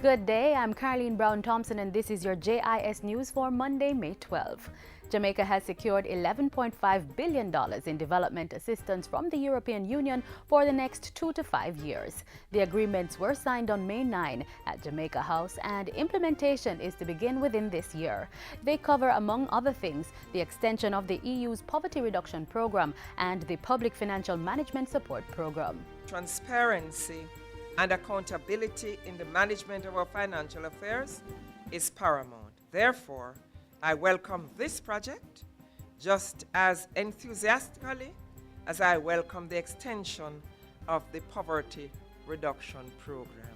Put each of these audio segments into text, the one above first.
Good day, I'm Carleen Brown-Thompson and this is your JIS News for Monday, May 12. Jamaica has secured $11.5 billion in development assistance from the European Union for the next 2 to 5 years. The agreements were signed on May 9 at Jamaica House and implementation is to begin within this year. They cover, among other things, the extension of the EU's poverty reduction program and the public financial management support program. Transparency and accountability in the management of our financial affairs is paramount. Therefore, I welcome this project just as enthusiastically as I welcome the extension of the poverty reduction program.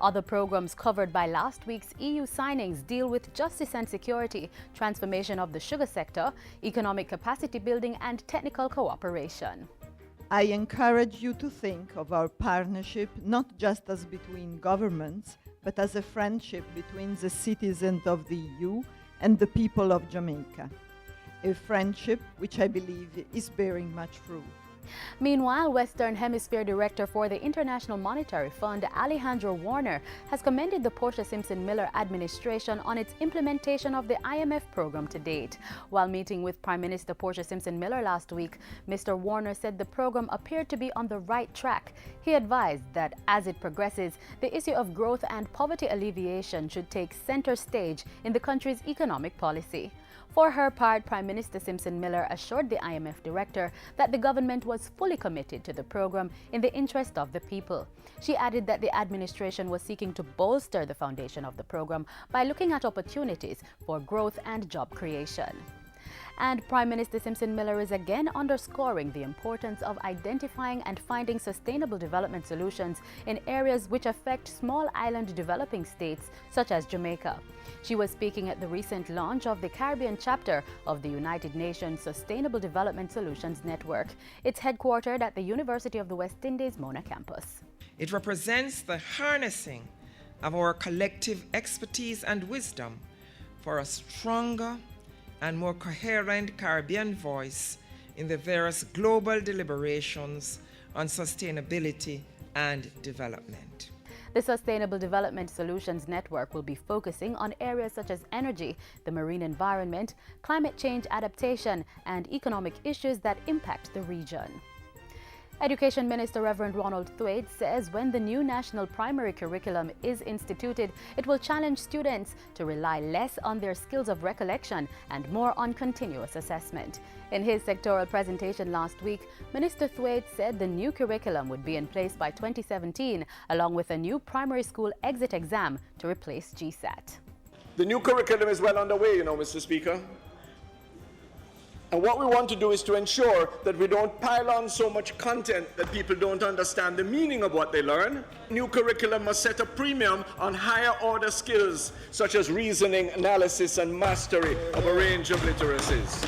Other programs covered by last week's EU signings deal with justice and security, transformation of the sugar sector, economic capacity building, and technical cooperation. I encourage you to think of our partnership not just as between governments, but as a friendship between the citizens of the EU and the people of Jamaica. A friendship which I believe is bearing much fruit. Meanwhile, Western Hemisphere Director for the International Monetary Fund, Alejandro Warner, has commended the Portia Simpson Miller administration on its implementation of the IMF program to date. While meeting with Prime Minister Portia Simpson Miller last week, Mr. Warner said the program appeared to be on the right track. He advised that as it progresses, the issue of growth and poverty alleviation should take center stage in the country's economic policy. For her part, Prime Minister Simpson Miller assured the IMF director that the government was fully committed to the program in the interest of the people. She added that the administration was seeking to bolster the foundation of the program by looking at opportunities for growth and job creation. And Prime Minister Simpson Miller is again underscoring the importance of identifying and finding sustainable development solutions in areas which affect small island developing states such as Jamaica. She was speaking at the recent launch of the Caribbean chapter of the United Nations Sustainable Development Solutions Network. It's headquartered at the University of the West Indies Mona campus. It represents the harnessing of our collective expertise and wisdom for a stronger and more coherent Caribbean voice in the various global deliberations on sustainability and development. The Sustainable Development Solutions Network will be focusing on areas such as energy, the marine environment, climate change adaptation, and economic issues that impact the region. Education Minister Reverend Ronald Thwaites says when the new national primary curriculum is instituted, it will challenge students to rely less on their skills of recollection and more on continuous assessment. In his sectoral presentation last week, Minister Thwaites said the new curriculum would be in place by 2017, along with a new primary school exit exam to replace GSAT. The new curriculum is well underway, Mr. Speaker. And what we want to do is to ensure that we don't pile on so much content that people don't understand the meaning of what they learn. New curriculum must set a premium on higher order skills such as reasoning, analysis, and mastery of a range of literacies.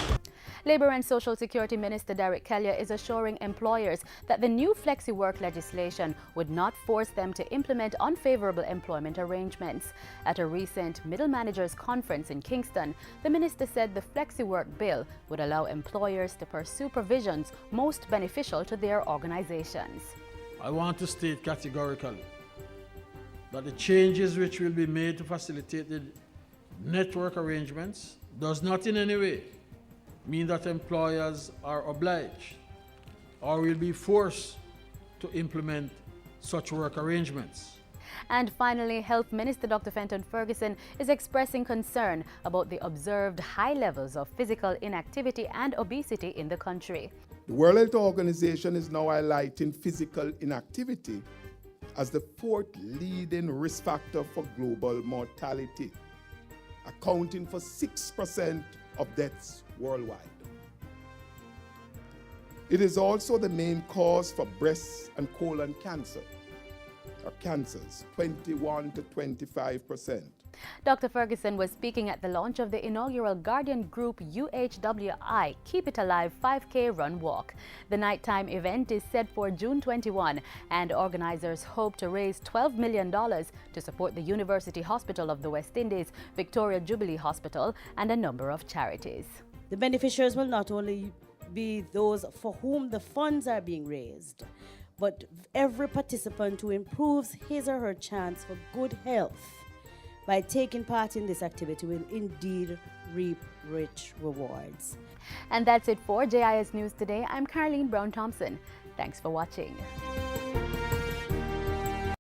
Labour and Social Security Minister Derek Kelly is assuring employers that the new FLEXI-WORK legislation would not force them to implement unfavourable employment arrangements. At a recent Middle Managers Conference in Kingston, the minister said the FLEXI-WORK bill would allow employers to pursue provisions most beneficial to their organisations. I want to state categorically that the changes which will be made to facilitate the network arrangements does not in any way mean that employers are obliged or will be forced to implement such work arrangements. And finally, Health Minister Dr. Fenton Ferguson is expressing concern about the observed high levels of physical inactivity and obesity in the country. The World Health Organization is now highlighting physical inactivity as the fourth leading risk factor for global mortality, accounting for 6% of deaths worldwide. It is also the main cause for breast and colon cancer, or cancers, 21 to 25%. Dr. Ferguson was speaking at the launch of the inaugural Guardian Group UHWI Keep It Alive 5K Run Walk. The nighttime event is set for June 21, and organizers hope to raise $12 million to support the University Hospital of the West Indies, Victoria Jubilee Hospital, and a number of charities. The beneficiaries will not only be those for whom the funds are being raised, but every participant who improves his or her chance for good health by taking part in this activity will indeed reap rich rewards. And that's it for JIS News Today. I'm Caroline Brown-Thompson. Thanks for watching.